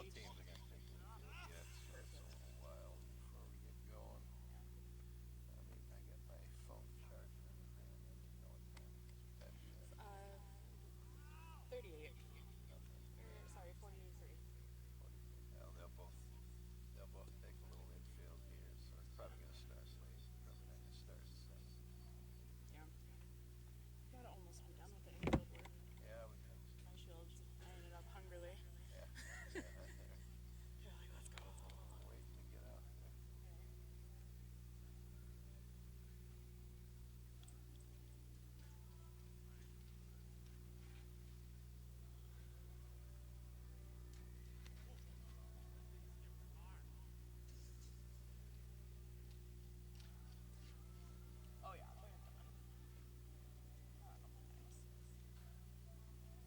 Both teams are going to take infield yet, so it's a little while before we get going. I mean, I got my phone charging in the van. I didn't know what time it is. What time do you have? 38. Nothing. Sorry, 43. 43. Well, they'll both take a little infield here, so it's probably going to start late. Probably not going to start at 7. Yeah. Gotta almost be done with the infield work. Yeah, we think so. My shields. I ended up hungrily. Yeah, yeah, they're You're like, let's go. waiting to get out there. Right. Oh yeah, they're done. A couple times. Yeah, that's that.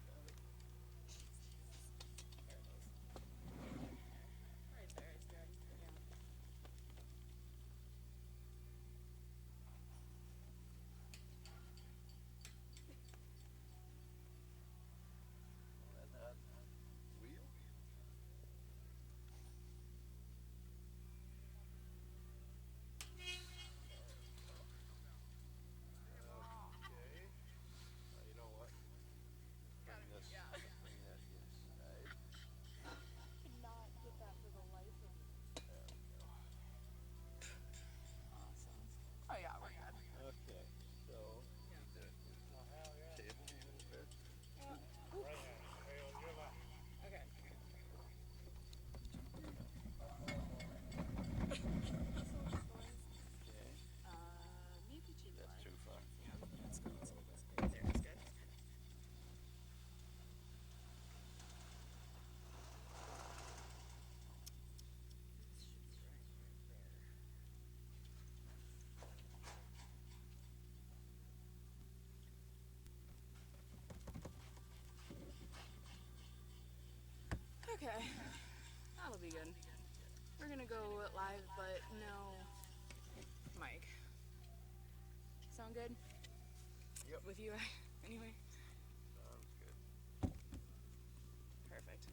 There it is. Right there is good. Yeah. Well, that wheel? There we go. Okay. You know what? Gotta be, yeah. Bring that inside. Could not get that for the life of me. There we go. Awesome. Oh yeah, we're good. Okay, so need to move the table a little bit. Yeah. Right hand. Hey, on your left. Okay. Okay, Maybe too far. that's too far. Yeah, let's go. Let's hold this. There, that's good. This should be right there. Okay, that'll be good. We're gonna go live, but no mic. Sound good? Yep. With you, anyway? Sounds good. Perfect.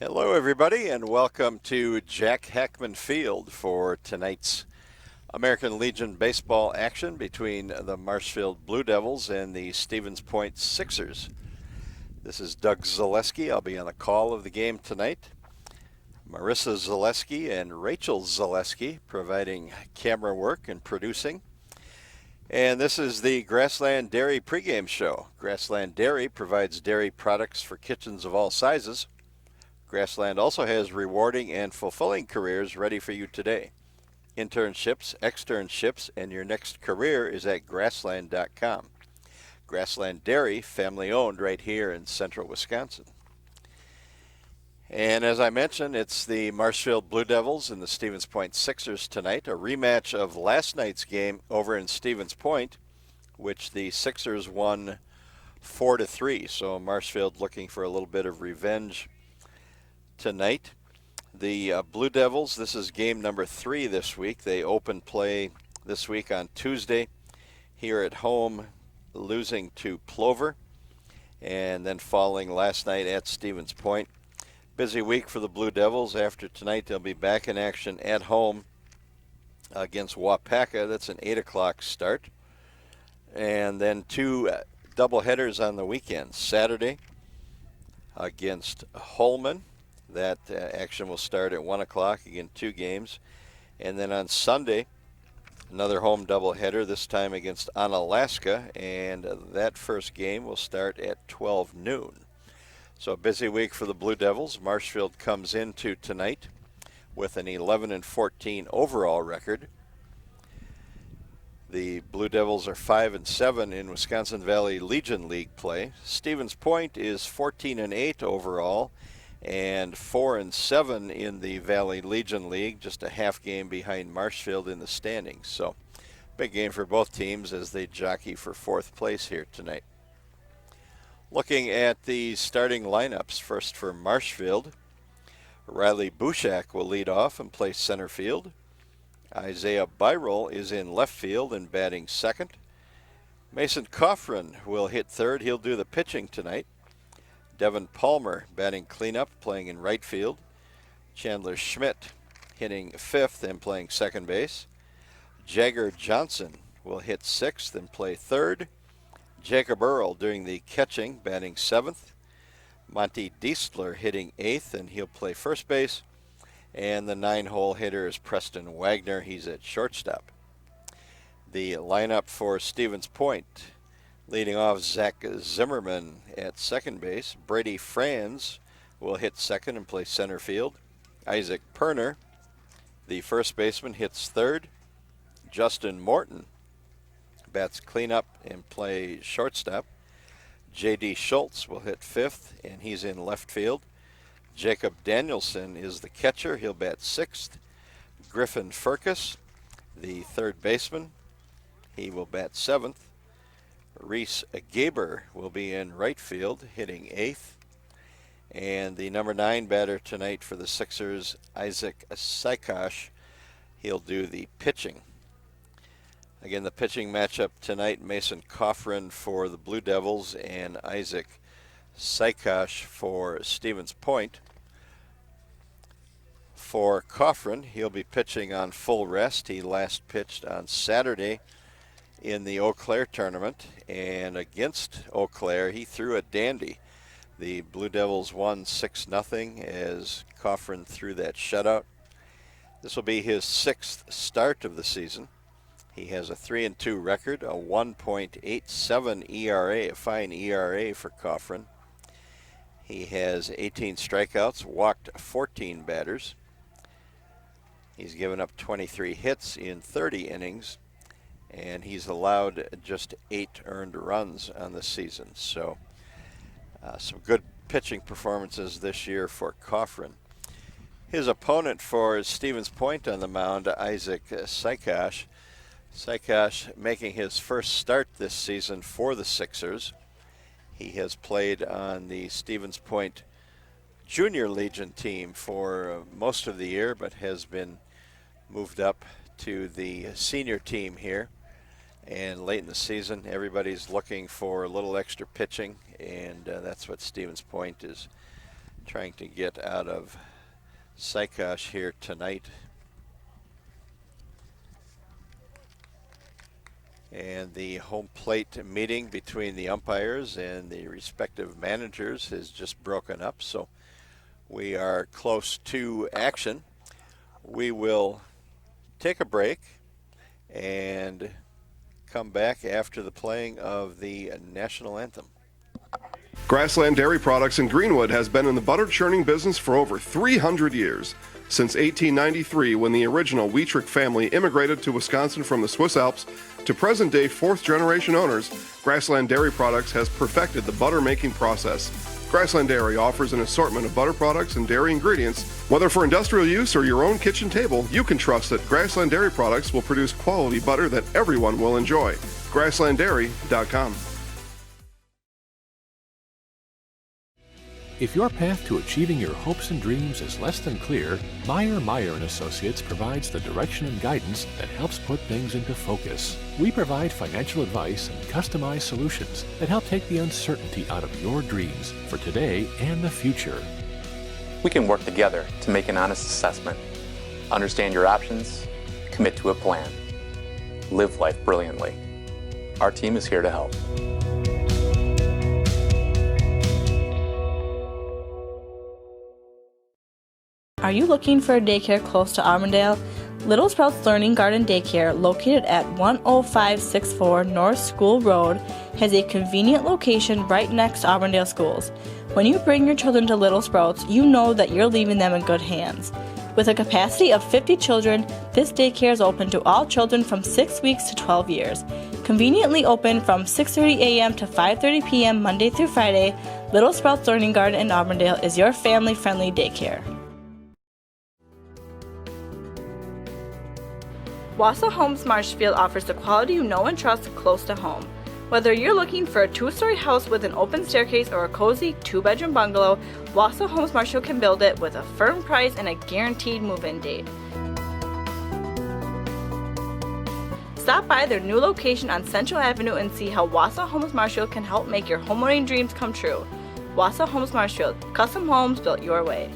Hello, everybody, and welcome to Jack Hackman Field for tonight's American Legion baseball action between the Marshfield Blue Devils and the Stevens Point Sixers. This is Doug Zaleski. I'll be on the call of the game tonight. Marissa Zaleski and Rachel Zaleski providing camera work and producing. And this is the Grassland Dairy pregame show. Grassland Dairy provides dairy products for kitchens of all sizes. Grassland also has rewarding and fulfilling careers ready for you today. Internships, externships, and your next career is at grassland.com. Grassland Dairy, family owned right here in central Wisconsin. And as I mentioned, it's the Marshfield Blue Devils and the Stevens Point Sixers tonight, a rematch of last night's game over in Stevens Point, which the Sixers won 4-3. So Marshfield looking for a little bit of revenge tonight. The Blue Devils, this is game number 3 this week. They open play this week on Tuesday here at home, losing to Plover, and then falling last night at Stevens Point. Busy week for the Blue Devils. After tonight, they'll be back in action at home against Wapaka. That's an 8 o'clock start. And then 2 doubleheaders on the weekend. Saturday against Holman. That action will start at 1 o'clock, again 2 games. And then on Sunday, another home doubleheader, this time against Onalaska, and that first game will start at 12 noon. So a busy week for the Blue Devils. Marshfield comes into tonight with an 11-14 overall record. The Blue Devils are 5-7 in Wisconsin Valley Legion League play. Stevens Point is 14-8 overall, and 4-7 in the Valley Legion League, just a half game behind Marshfield in the standings. So big game for both teams as they jockey for 4th place here tonight. Looking at the starting lineups, first for Marshfield, Riley Bushak will lead off and play center field. Isaiah Byrell is in left field and batting second. Mason Coffrin will hit third. He'll do the pitching tonight. Devin Palmer batting cleanup, playing in right field. Chandler Schmidt hitting 5th and playing second base. Jagger Johnson will hit 6th and play third. Jacob Earl doing the catching, batting 7th. Monty Diestler hitting 8th, and he'll play first base. And the 9-hole hitter is Preston Wagner. He's at shortstop. The lineup for Stevens Point. Leading off, Zach Zimmerman at second base. Brady Franz will hit second and play center field. Isaac Perner, the first baseman, hits third. Justin Morton bats cleanup and play shortstop. J.D. Schultz will hit 5th, and he's in left field. Jacob Danielson is the catcher. He'll bat 6th. Griffin Furcus, the third baseman, he will bat 7th. Reese Gaber will be in right field, hitting 8th. And the number 9 batter tonight for the Sixers, Isaac Sykosh, he'll do the pitching. Again, the pitching matchup tonight, Mason Coffrin for the Blue Devils and Isaac Sykosh for Stevens Point. For Coffrin, he'll be pitching on full rest. He last pitched on Saturday in the Eau Claire tournament, and against Eau Claire, he threw a dandy. The Blue Devils won 6-0 as Coffrin threw that shutout. This will be his 6th start of the season. He has a 3-2 record, a 1.87 ERA, a fine ERA for Coffrin. He has 18 strikeouts, walked 14 batters. He's given up 23 hits in 30 innings, and he's allowed just 8 earned runs on the season. So some good pitching performances this year for Coffrin. His opponent for Stevens Point on the mound, Isaac Sykosh. Sykosh making his first start this season for the Sixers. He has played on the Stevens Point Junior Legion team for most of the year, but has been moved up to the senior team here. And late in the season, everybody's looking for a little extra pitching, and that's what Stevens Point is trying to get out of Sykosh here tonight. And the home plate meeting between the umpires and the respective managers has just broken up, so we are close to action. We will take a break and come back after the playing of the national anthem. Grassland Dairy Products in Greenwood has been in the butter churning business for over 300 years. Since 1893, when the original Wietrich family immigrated to Wisconsin from the Swiss Alps, to present-day fourth-generation owners, Grassland Dairy Products has perfected the butter-making process. Grassland Dairy offers an assortment of butter products and dairy ingredients. Whether for industrial use or your own kitchen table, you can trust that Grassland Dairy Products will produce quality butter that everyone will enjoy. GrasslandDairy.com. If your path to achieving your hopes and dreams is less than clear, Meyer & Associates provides the direction and guidance that helps put things into focus. We provide financial advice and customized solutions that help take the uncertainty out of your dreams for today and the future. We can work together to make an honest assessment, understand your options, commit to a plan, live life brilliantly. Our team is here to help. Are you looking for a daycare close to Auburndale? Little Sprouts Learning Garden Daycare, located at 10564 North School Road, has a convenient location right next to Auburndale schools. When you bring your children to Little Sprouts, you know that you're leaving them in good hands. With a capacity of 50 children, this daycare is open to all children from 6 weeks to 12 years. Conveniently open from 6:30 a.m. to 5:30 p.m. Monday through Friday, Little Sprouts Learning Garden in Auburndale is your family-friendly daycare. Wausau Homes Marshfield offers the quality you know and trust close to home. Whether you're looking for a 2-story house with an open staircase or a cozy 2-bedroom bungalow, Wausau Homes Marshfield can build it with a firm price and a guaranteed move-in date. Stop by their new location on Central Avenue and see how Wausau Homes Marshfield can help make your homeowning dreams come true. Wausau Homes Marshfield, custom homes built your way.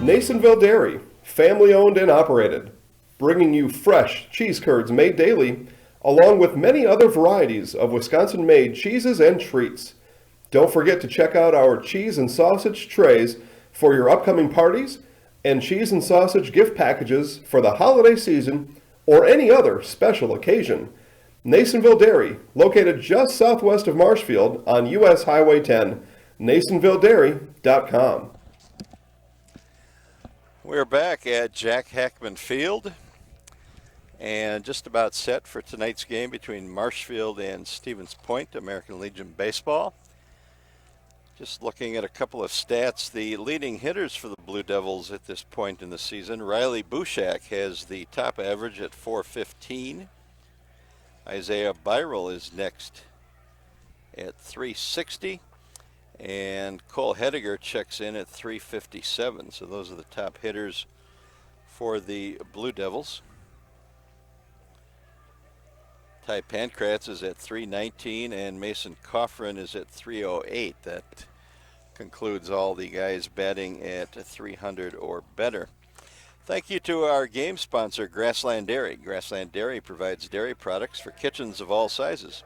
Nasonville Dairy, family owned and operated, bringing you fresh cheese curds made daily, along with many other varieties of Wisconsin-made cheeses and treats. Don't forget to check out our cheese and sausage trays for your upcoming parties and cheese and sausage gift packages for the holiday season or any other special occasion. Nasonville Dairy, located just southwest of Marshfield on US Highway 10, nasonvilledairy.com. We're back at Jack Hackman Field and just about set for tonight's game between Marshfield and Stevens Point, American Legion Baseball. Just looking at a couple of stats, the leading hitters for the Blue Devils at this point in the season, Riley Bushak has the top average at .415. Isaiah Byrel is next at .360. And Cole Hediger checks in at .357. So those are the top hitters for the Blue Devils. Ty Pankratz is at .319 and Mason Coffrin is at .308. That concludes all the guys batting at .300 or better. Thank you to our game sponsor, Grassland Dairy. Grassland Dairy provides dairy products for kitchens of all sizes.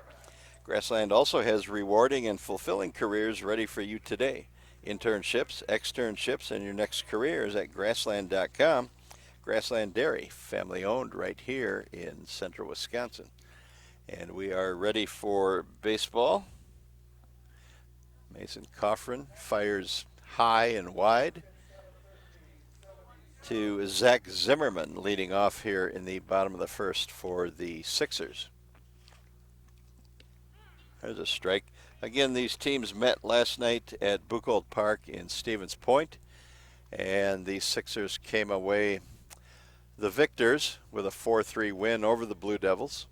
Grassland also has rewarding and fulfilling careers ready for you today. Internships, externships, and your next career is at grassland.com. Grassland Dairy, family owned right here in central Wisconsin. And we are ready for baseball. Mason Coffrin fires high and wide to Zach Zimmerman, leading off here in the bottom of the first for the Sixers. There's a strike. Again, these teams met last night at Buchholz Park in Stevens Point, and the Sixers came away the victors with a 4-3 win over the Blue Devils.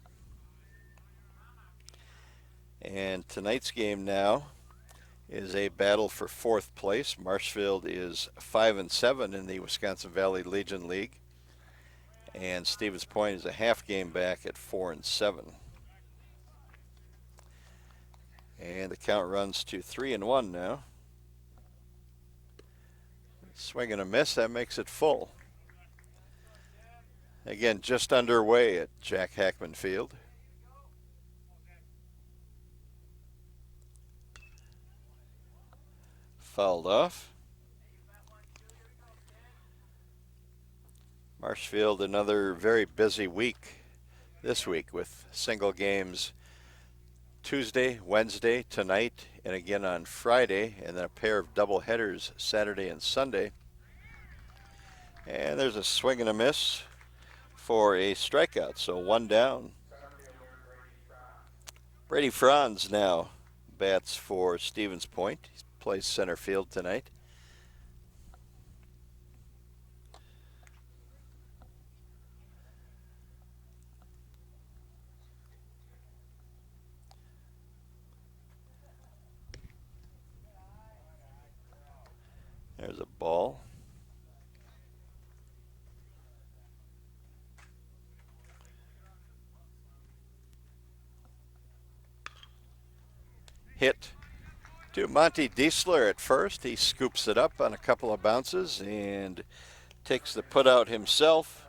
And tonight's game now is a battle for fourth place. Marshfield is 5-7 in the Wisconsin Valley Legion League, and Stevens Point is a half game back at 4-7. And the count runs to 3-1 now. Swing and a miss, that makes it full. Again, just underway at Jack Hackman Field. Fouled off. Marshfield, another very busy week this week with single games Tuesday, Wednesday, tonight, and again on Friday, and then a pair of double headers Saturday and Sunday. And there's a swing and a miss for a strikeout, so one down. Brady Franz now bats for Stevens Point. He plays center field tonight. There's a ball. Hit to Monty Diesler at first. He scoops it up on a couple of bounces and takes the put out himself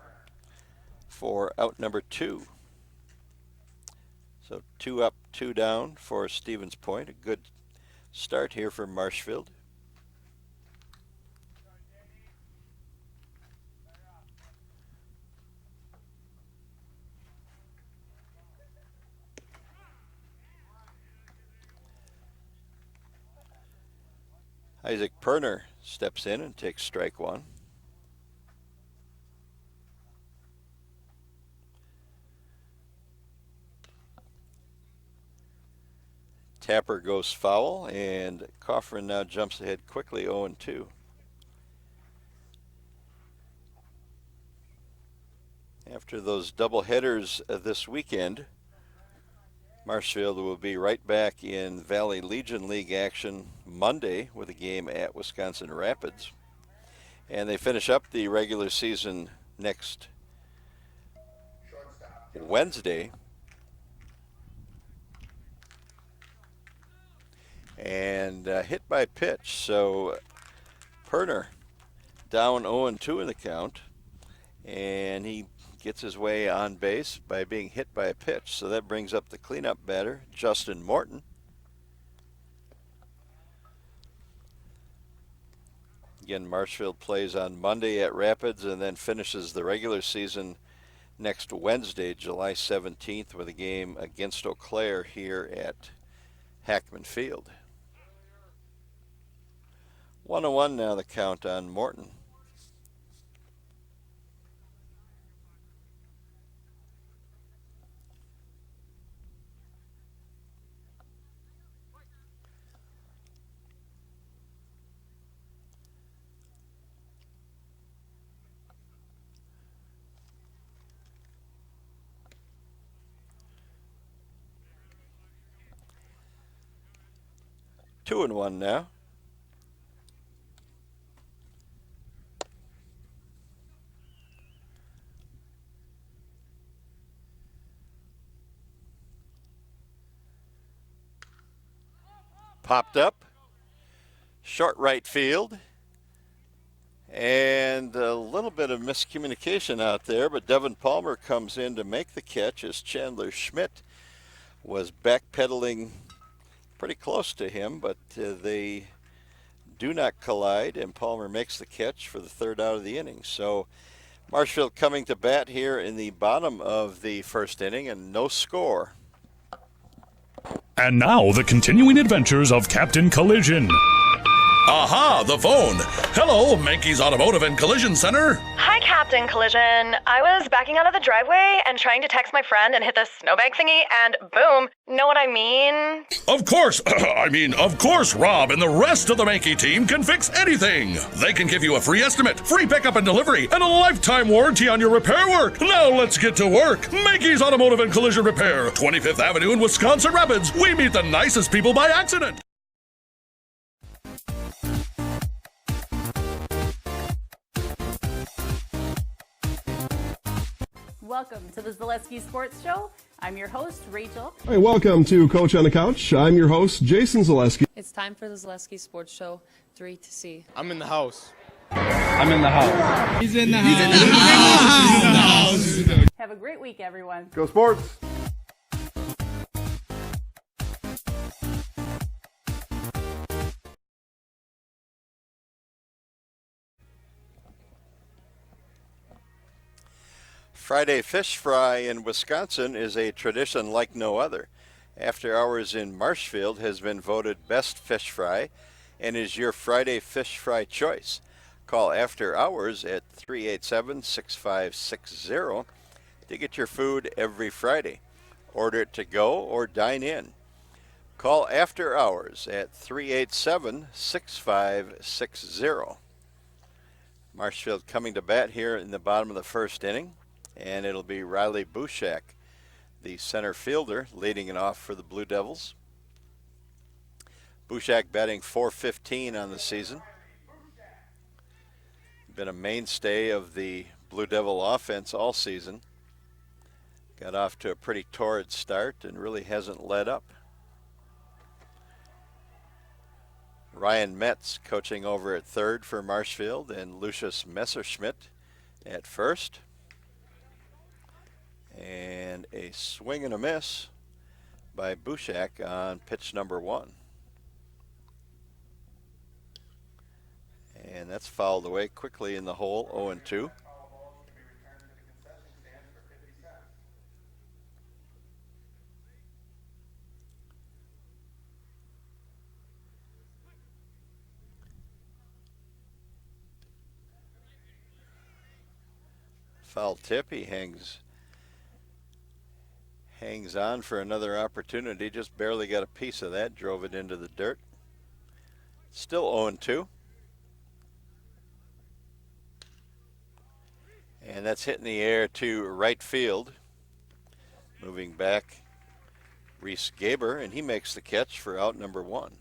for out number 2. So 2 up, 2 down for Stevens Point. A good start here for Marshfield. Isaac Perner steps in and takes strike 1. Tapper goes foul, and Coffrin now jumps ahead quickly, 0-2. After those double headers this weekend, Marshfield will be right back in Valley Legion League action Monday with a game at Wisconsin Rapids. And they finish up the regular season next Wednesday. And hit by pitch. So Perner down 0-2 in the count, and he gets his way on base by being hit by a pitch. So that brings up the cleanup batter, Justin Morton. Again, Marshfield plays on Monday at Rapids and then finishes the regular season next Wednesday, July 17th, with a game against Eau Claire here at Hackman Field. 1-1 now the count on Morton. Two and one now. Popped up, short right field, and a little bit of miscommunication out there, but Devin Palmer comes in to make the catch as Chandler Schmidt was backpedaling pretty close to him, but they do not collide, and Palmer makes the catch for the third out of the inning. So Marshfield coming to bat here in the bottom of the first inning, and no score. And now, the continuing adventures of Captain Collision. Aha, the phone. Hello, Mankey's Automotive and Collision Center. Hi, Captain Collision. I was backing out of the driveway and trying to text my friend and hit the snowbank thingy, and boom. Know what I mean? Of course. Of course, Rob and the rest of the Mankey team can fix anything. They can give you a free estimate, free pickup and delivery, and a lifetime warranty on your repair work. Now let's get to work. Mankey's Automotive and Collision Repair, 25th Avenue in Wisconsin Rapids. We meet the nicest people by accident. Welcome to the Zaleski Sports Show. I'm your host, Rachel. Hey, welcome to Coach on the Couch. I'm your host, Jason Zaleski. It's time for the Zaleski Sports Show 3 to C. I'm in the house. I'm in the house. He's in the house. He's in the house. He's in the house. Have a great week, everyone. Go Sports. Friday fish fry in Wisconsin is a tradition like no other. After Hours in Marshfield has been voted best fish fry and is your Friday fish fry choice. Call After Hours at 387-6560 to get your food every Friday. Order it to go or dine in. Call After Hours at 387-6560. Marshfield coming to bat here in the bottom of the first inning. And it'll be Riley Bushak, the center fielder, leading it off for the Blue Devils. Bushak batting .415 on the season. Been a mainstay of the Blue Devil offense all season. Got off to a pretty torrid start and really hasn't let up. Ryan Metz coaching over at third for Marshfield, and Lucius Messerschmidt at first. And a swing and a miss by Bushak on pitch number 1. And that's fouled away quickly in the hole, 0-2. Foul tip, he hangs on for another opportunity, just barely got a piece of that, drove it into the dirt. Still 0-2. And that's hit in the air to right field. Moving back, Reese Gaber, and he makes the catch for out number 1.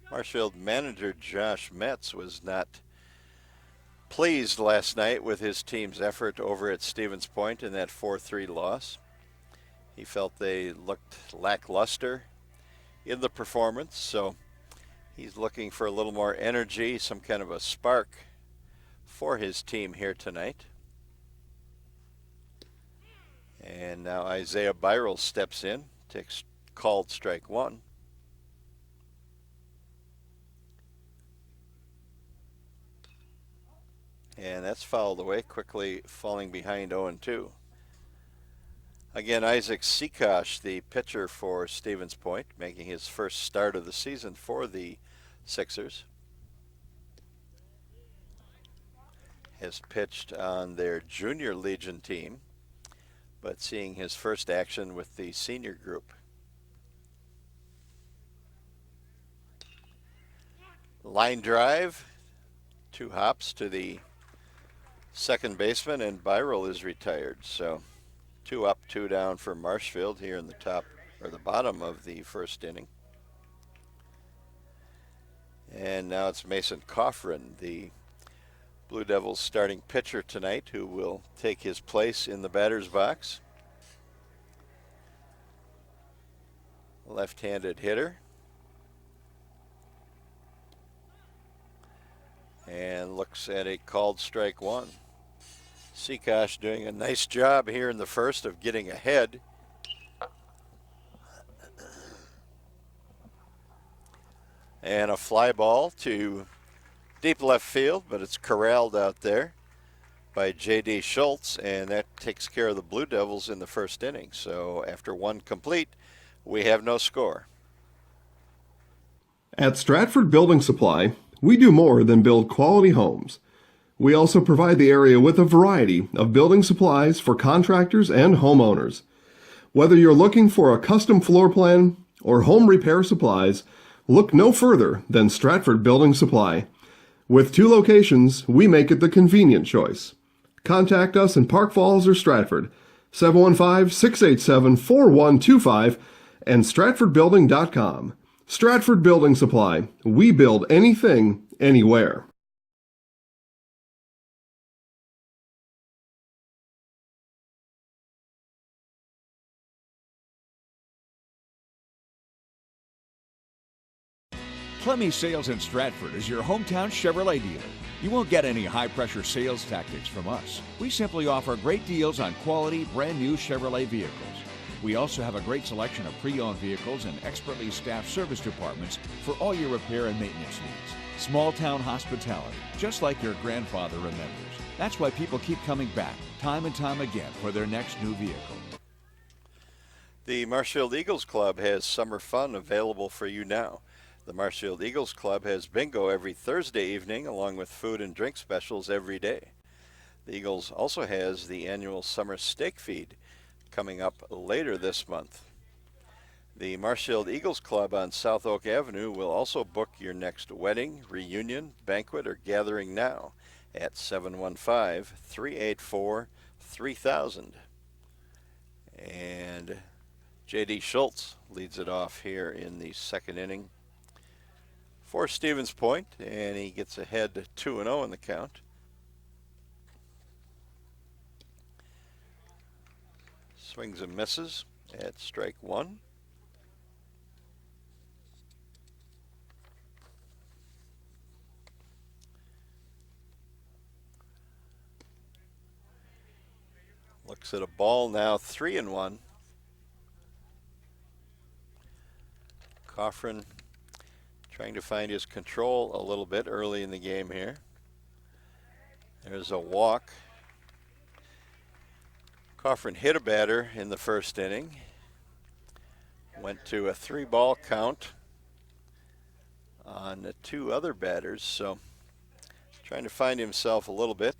Marshfield manager Josh Metz was not pleased last night with his team's effort over at Stevens Point in that 4-3 loss. He felt they looked lackluster in the performance, so He's looking for a little more energy, some kind of a spark for his team here tonight. And now Isaiah Byrell steps in, takes called strike one. And that's fouled away, quickly falling behind 0-2. Again, Isaac Sikosh, the pitcher for Stevens Point, making his first start of the season for the Sixers. Has pitched on their junior Legion team, but seeing his first action with the senior group. Line drive, 2 hops to the second baseman, and Byrell is retired. So 2 up, 2 down for Marshfield here in the top or the bottom of the first inning. And now it's Mason Coffrin, the Blue Devils starting pitcher tonight, who will take his place in the batter's box. Left-handed hitter. And looks at a called strike one. Sikosh doing a nice job here in the first of getting ahead. And a fly ball to deep left field, but it's corralled out there by J.D. Schultz, and that takes care of the Blue Devils in the first inning. So after one complete, we have no score. At Stratford Building Supply, we do more than build quality homes. We also provide the area with a variety of building supplies for contractors and homeowners. Whether you're looking for a custom floor plan or home repair supplies, look no further than Stratford Building Supply. With 2 locations, we make it the convenient choice. Contact us in Park Falls or Stratford, 715-687-4125 and stratfordbuilding.com. Stratford Building Supply. We build anything, anywhere. Clemmy Sales in Stratford is your hometown Chevrolet dealer. You won't get any high-pressure sales tactics from us. We simply offer great deals on quality, brand-new Chevrolet vehicles. We also have a great selection of pre-owned vehicles and expertly staffed service departments for all your repair and maintenance needs. Small-town hospitality, just like your grandfather remembers. That's why people keep coming back, time and time again, for their next new vehicle. The Marshfield Eagles Club has summer fun available for you now. The Marshfield Eagles Club has bingo every Thursday evening, along with food and drink specials every day. The Eagles also has the annual summer steak feed coming up later this month. The Marshfield Eagles Club on South Oak Avenue will also book your next wedding, reunion, banquet, or gathering now at 715-384-3000. And J.D. Schultz leads it off here in the second inning for Stevens Point, and he gets ahead 2-0 in the count. Swings and misses at strike one. Looks at a ball now, 3-1. Coffrin trying to find his control a little bit early in the game here. There's a walk. Coffrin hit a batter in the first inning. Went to a 3-ball count on the 2 other batters, so trying to find himself a little bit.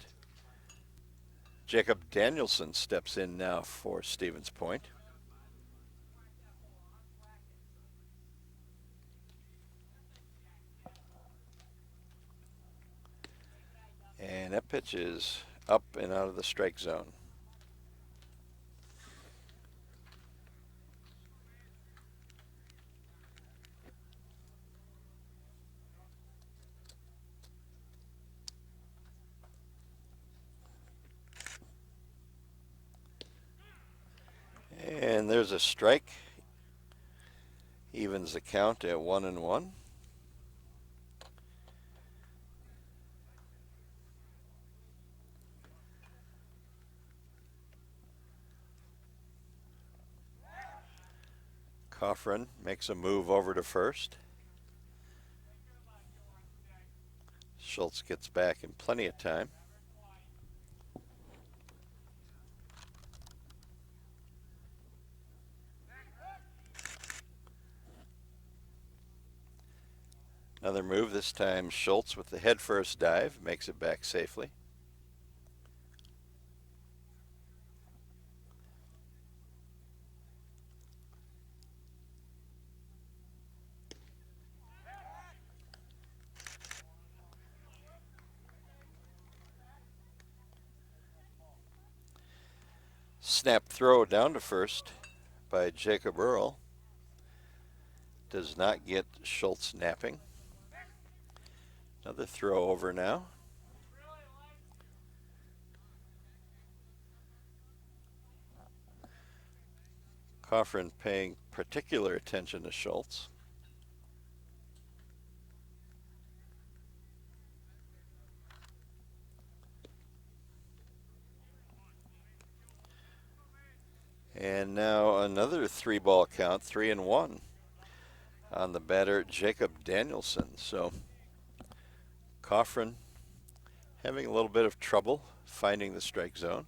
Jacob Danielson steps in now for Stevens Point. And that pitch is up and out of the strike zone. And there's a strike. Evens the count at 1-1. Coffrin makes a move over to first. Schultz gets back in plenty of time. Another move, this time Schultz with the head first dive, makes it back safely. Snap throw down to first by Jacob Earl. Does not get Schultz napping. Another throw over now. Coffrin paying particular attention to Schultz. And now another 3-ball count, 3-1 on the batter Jacob Danielson. So Coffrin having a little bit of trouble finding the strike zone.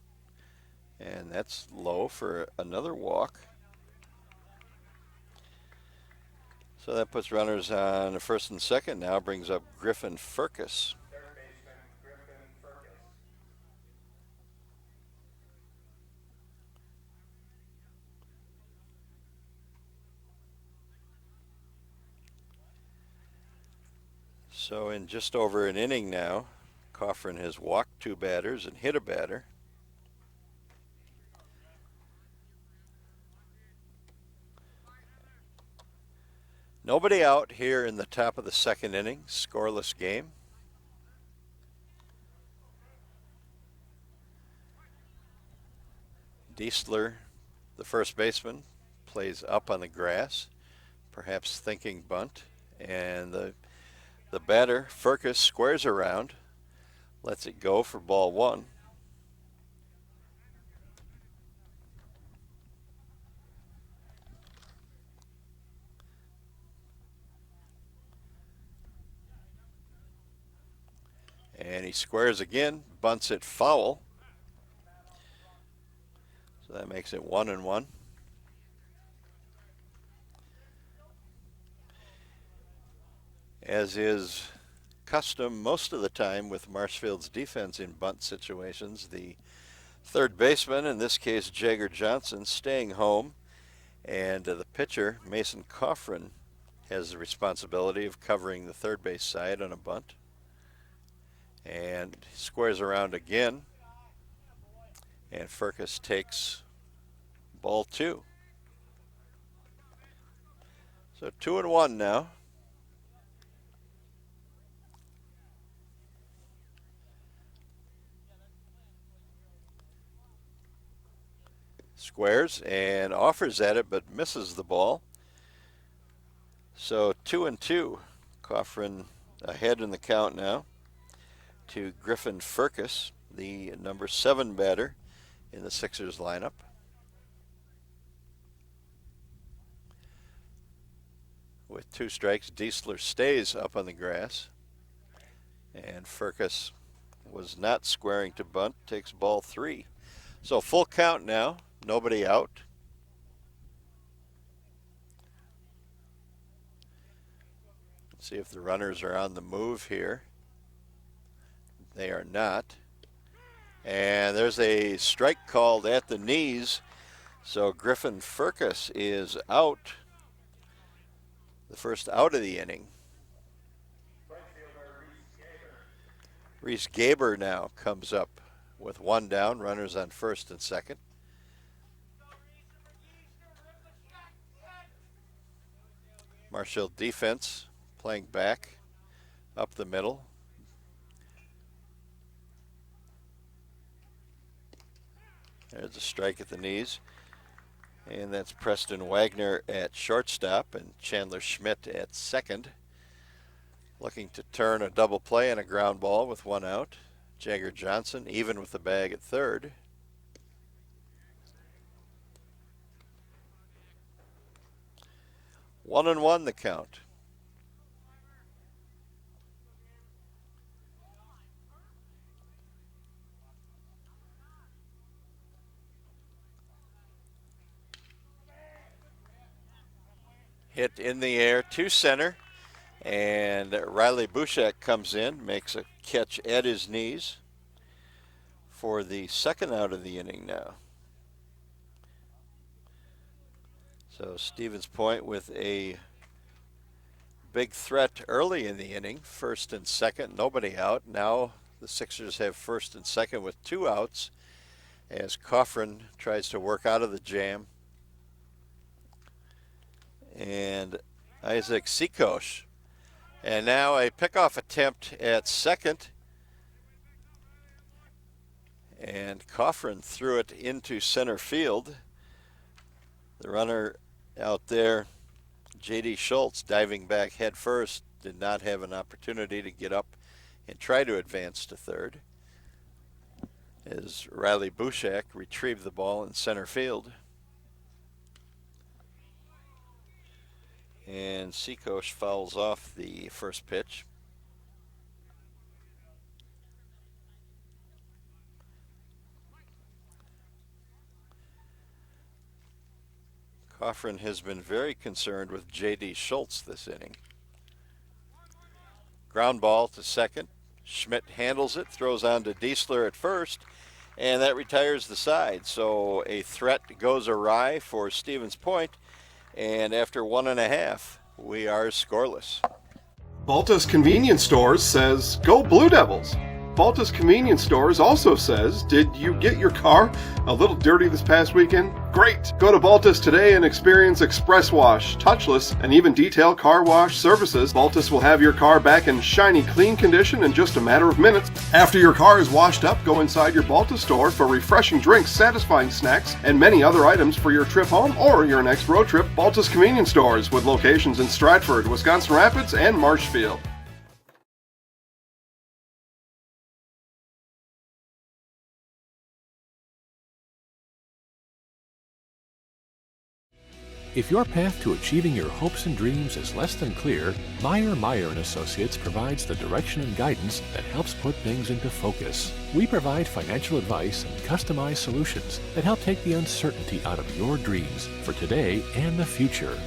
And that's low for another walk. So that puts runners on first and second now, brings up Griffin Furcus. So in just over an inning now, Coffrin has walked 2 batters and hit a batter. Nobody out here in the top of the second inning, scoreless game. Diesler, the first baseman, plays up on the grass, perhaps thinking bunt, and the batter, Furcus, squares around, lets it go for ball 1. And he squares again, bunts it foul. So that makes it 1-1. As is custom most of the time with Marshfield's defense in bunt situations, the third baseman, in this case Jagger Johnson, staying home, and the pitcher, Mason Coffrin, has the responsibility of covering the third base side on a bunt. And squares around again, and Furcus takes ball 2. So 2-1 now. Squares and offers at it, but misses the ball. So 2-2. Coffrin ahead in the count now to Griffin Furcus, the number 7 batter in the Sixers lineup. With 2 strikes, Diesler stays up on the grass, and Furcus was not squaring to bunt, takes ball 3. So full count now, nobody out. Let's see if the runners are on the move here. They are not. And there's a strike called at the knees. So Griffin Furcus is out. The first out of the inning. Reese Gaber now comes up with 1 down, runners on first and second. Marshfield defense playing back up the middle. There's a strike at the knees. And that's Preston Wagner at shortstop and Chandler Schmidt at second. Looking to turn a double play and a ground ball with 1 out. Jagger Johnson even with the bag at third. 1-1 the count. Hit in the air to center, and Riley Bushak comes in, makes a catch at his knees for the second out of the inning now. So Stevens Point with a big threat early in the inning, first and second, nobody out. Now the Sixers have first and second with 2 outs as Coffrin tries to work out of the jam. And Isaac Sikosh. And now a pickoff attempt at second. And Coffrin threw it into center field. The runner out there, J.D. Schultz, diving back head first, did not have an opportunity to get up and try to advance to third, as Riley Bushak retrieved the ball in center field. And Sikosh fouls off the first pitch. Coffrin has been very concerned with J.D. Schultz this inning. Ground ball to second. Schmidt handles it, throws on to Diesler at first, and that retires the side. So a threat goes awry for Stevens Point, and after 1.5, we are scoreless. Baltus Convenience Stores says, "Go Blue Devils." Baltus Convenience Stores also says, "Did you get your car a little dirty this past weekend? Great! Go to Baltus today and experience express wash, touchless, and even detailed car wash services. Baltus will have your car back in shiny, clean condition in just a matter of minutes. After your car is washed up, go inside your Baltus store for refreshing drinks, satisfying snacks, and many other items for your trip home or your next road trip. Baltus Convenience Stores with locations in Stratford, Wisconsin Rapids, and Marshfield. If your path to achieving your hopes and dreams is less than clear, Meyer & Associates provides the direction and guidance that helps put things into focus. We provide financial advice and customized solutions that help take the uncertainty out of your dreams for today and the future.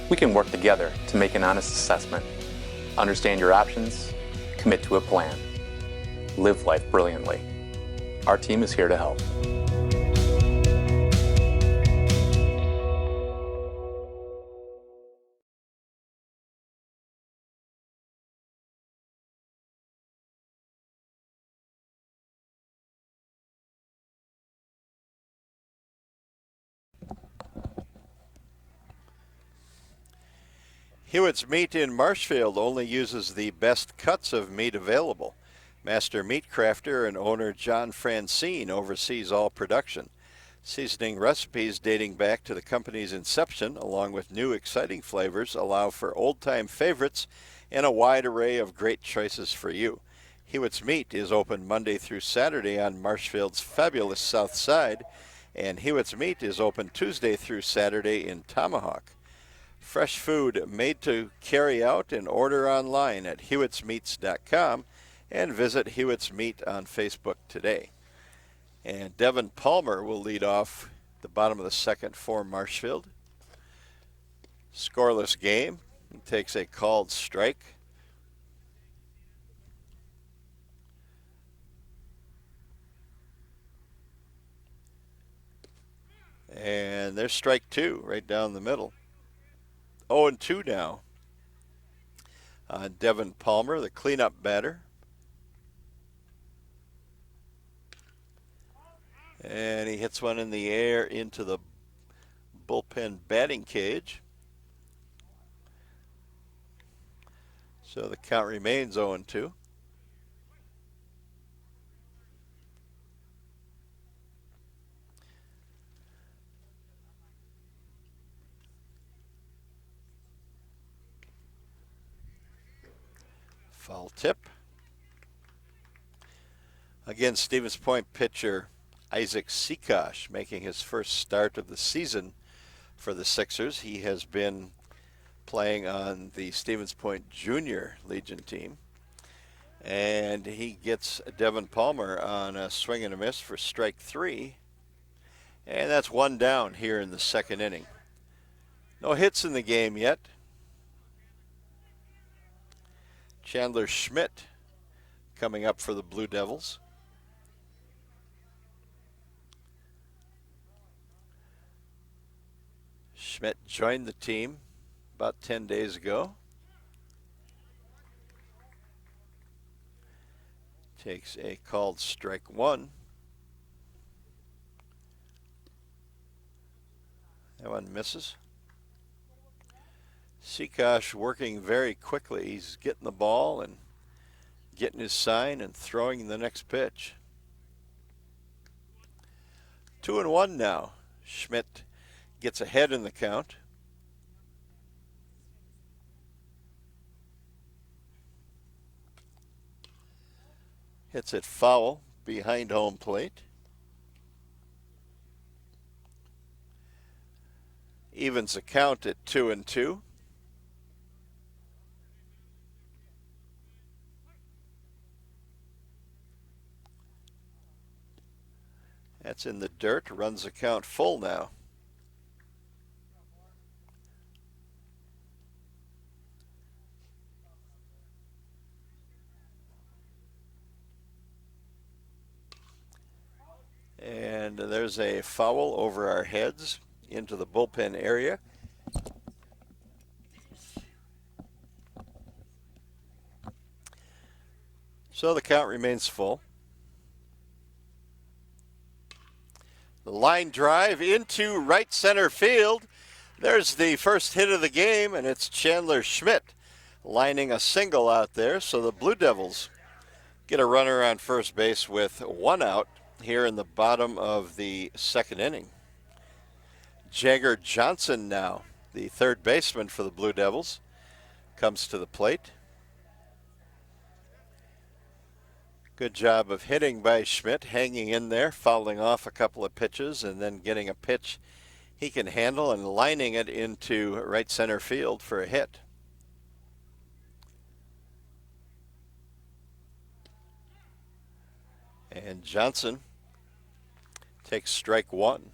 We can work together to make an honest assessment, understand your options, commit to a plan, live life brilliantly. Our team is here to help. Hewitt's Meat in Marshfield only uses the best cuts of meat available. Master meat crafter and owner John Francine oversees all production. Seasoning recipes dating back to the company's inception, along with new exciting flavors, allow for old-time favorites and a wide array of great choices for you. Hewitt's Meat is open Monday through Saturday on Marshfield's fabulous south side, and Hewitt's Meat is open Tuesday through Saturday in Tomahawk. Fresh food made to carry out and order online at hewittsmeats.com, and visit Hewitt's Meat on Facebook today. And Devin Palmer will lead off the bottom of the second for Marshfield. Scoreless game. He takes a called strike. And there's strike 2 right down the middle. 0-2 now. Devin Palmer, the cleanup batter. And he hits one in the air into the bullpen batting cage. So the count remains 0-2. Foul tip. Again, Stevens Point pitcher Isaac Sikosh making his first start of the season for the Sixers. He has been playing on the Stevens Point Junior Legion team. And he gets Devin Palmer on a swing and a miss for strike 3. And that's one down here in the second inning. No hits in the game yet. Chandler Schmidt coming up for the Blue Devils. Schmidt joined the team about 10 days ago. Takes a called strike 1. That one misses. Seakosh working very quickly. He's getting the ball and getting his sign and throwing the next pitch. 2-1 now. Schmidt gets ahead in the count. Hits it foul behind home plate. Evens the count at 2-2. That's in the dirt. Runs the count full now. And there's a foul over our heads into the bullpen area. So the count remains full. The line drive into right center field. There's the first hit of the game, and it's Chandler Schmidt lining a single out there. So the Blue Devils get a runner on first base with one out here in the bottom of the second inning. Jagger Johnson now, the third baseman for the Blue Devils, comes to the plate. Good job of hitting by Schmidt, hanging in there, fouling off a couple of pitches, and then getting a pitch he can handle and lining it into right center field for a hit. And Johnson takes strike 1.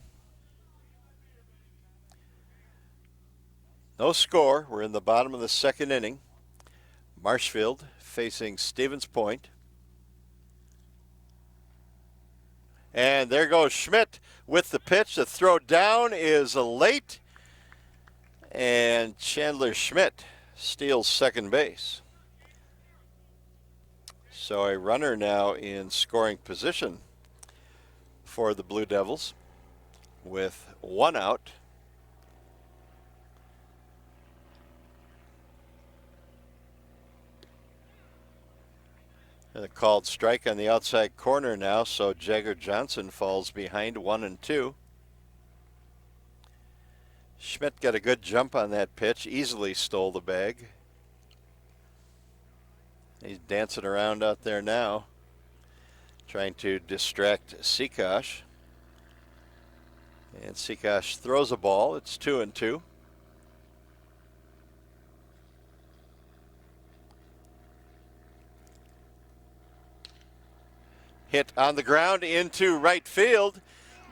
No score. We're in the bottom of the second inning. Marshfield facing Stevens Point. And there goes Schmidt with the pitch. The throw down is late. And Chandler Schmidt steals second base. So a runner now in scoring position for the Blue Devils with one out. And a called strike on the outside corner now, so Jagger Johnson falls behind 1-2. Schmidt got a good jump on that pitch, easily stole the bag. He's dancing around out there now, trying to distract Seakosh. And Seakosh throws a ball. It's 2-2. Hit on the ground into right field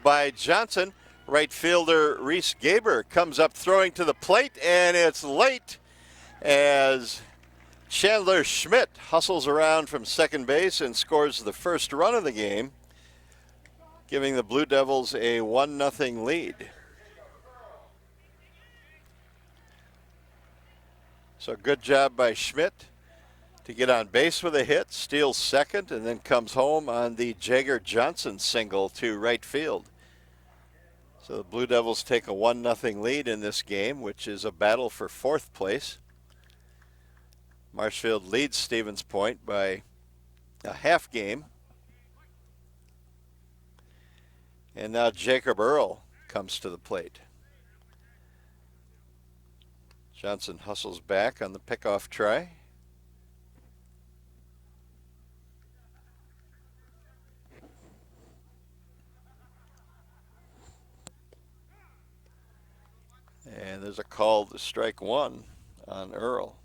by Johnson. Right fielder Reese Gaber comes up throwing to the plate, and it's late as Chandler Schmidt hustles around from second base and scores the first run of the game, giving the Blue Devils a 1-0 lead. So good job by Schmidt to get on base with a hit, steals second, and then comes home on the Jagger Johnson single to right field. So the Blue Devils take a 1-0 lead in this game, which is a battle for fourth place. Marshfield leads Stevens Point by a half game. And now Jacob Earl comes to the plate. Johnson hustles back on the pickoff try. And there's a call to strike 1 on Earl.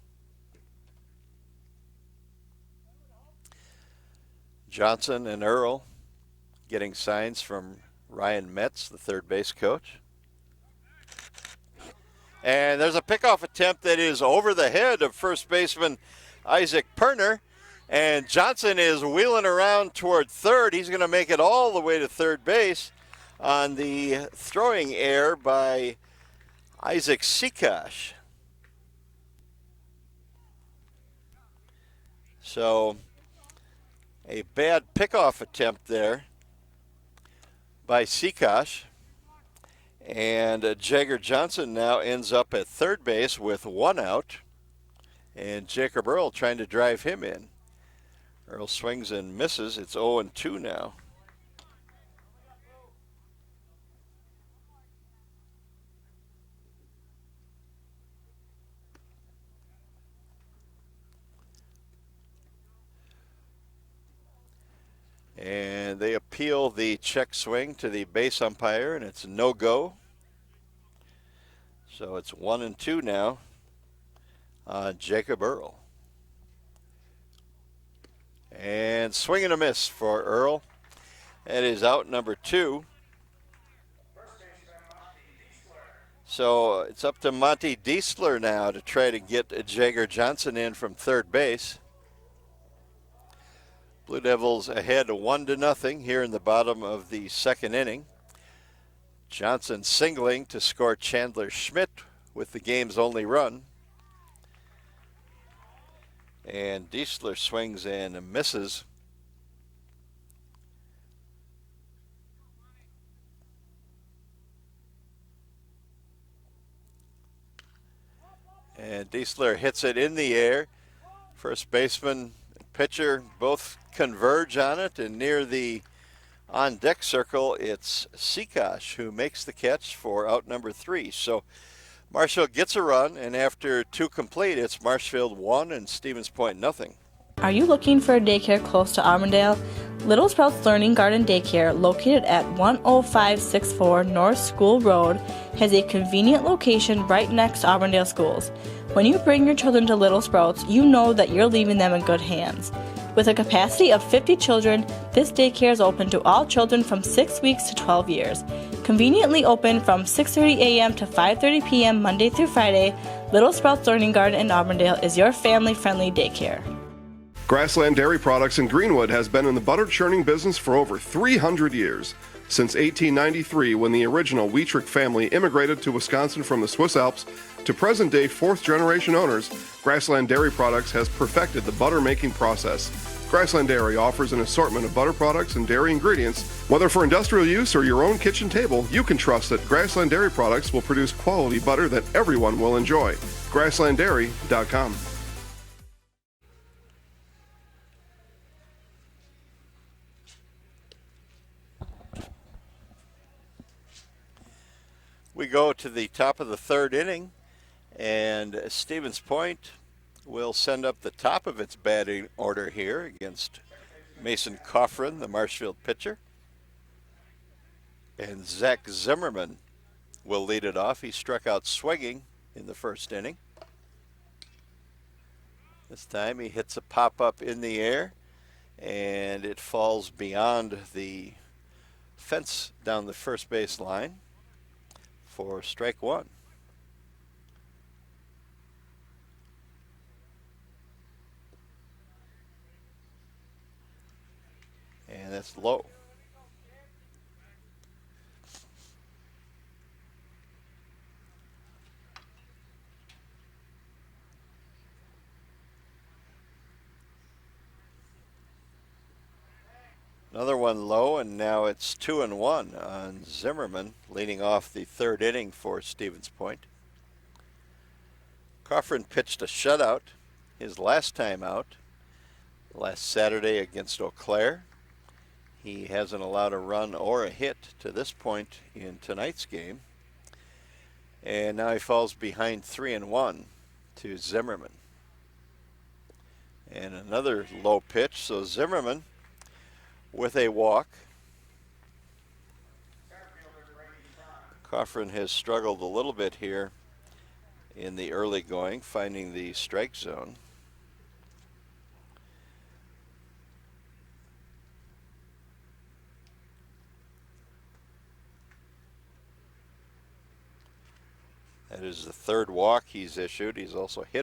Johnson and Earl getting signs from Ryan Metz, the third base coach. And there's a pickoff attempt that is over the head of first baseman Isaac Perner. And Johnson is wheeling around toward third. He's going to make it all the way to third base on the throwing error by Isaac Sikash. So a bad pickoff attempt there by Sikash. And Jagger Johnson now ends up at third base with one out. And Jacob Earl trying to drive him in. Earl swings and misses. It's 0-2 now. And they appeal the check swing to the base umpire, and it's no go. So it's 1-2 now on Jacob Earl. And swing and a miss for Earl. That is out number 2. So it's up to Monty Diesler now to try to get Jagger Johnson in from third base. Blue Devils ahead 1-0 here in the bottom of the second inning. Johnson singling to score Chandler Schmidt with the game's only run. And Diesler swings and misses. And Diesler hits it in the air. First baseman, pitcher both converge on it, and near the on-deck circle, it's Sikash who makes the catch for out number 3. So Marshfield gets a run, and after 2 complete, it's Marshfield 1 and Stevens Point 0. Are you looking for a daycare close to Armandale? Little Sprouts Learning Garden Daycare, located at 10564 North School Road, has a convenient location right next to Armandale Schools. When you bring your children to Little Sprouts, you know that you're leaving them in good hands. With a capacity of 50 children, this daycare is open to all children from 6 weeks to 12 years. Conveniently open from 6:30 a.m. to 5:30 p.m. Monday through Friday, Little Sprouts Learning Garden in Auburndale is your family-friendly daycare. Grassland Dairy Products in Greenwood has been in the butter churning business for over 300 years. Since 1893, when the original Wietrich family immigrated to Wisconsin from the Swiss Alps, to present-day fourth-generation owners, Grassland Dairy Products has perfected the butter-making process. Grassland Dairy offers an assortment of butter products and dairy ingredients. Whether for industrial use or your own kitchen table, you can trust that Grassland Dairy Products will produce quality butter that everyone will enjoy. GrasslandDairy.com. We go to the top of the third inning, and Stevens Point will send up the top of its batting order here against Mason Coffrin, the Marshfield pitcher. And Zach Zimmerman will lead it off. He struck out swinging in the first inning. This time he hits a pop-up in the air, and it falls beyond the fence down the first base line for strike 1. And that's low. Another one low, and now it's 2-1 on Zimmerman, leading off the third inning for Stevens Point. Coffrin pitched a shutout his last time out, last Saturday against Eau Claire. He hasn't allowed a run or a hit to this point in tonight's game. And now he falls behind 3-1 to Zimmerman. And another low pitch, so Zimmerman with a walk. Coffrin has struggled a little bit here in the early going, finding the strike zone. That is the third walk he's issued. He's also hit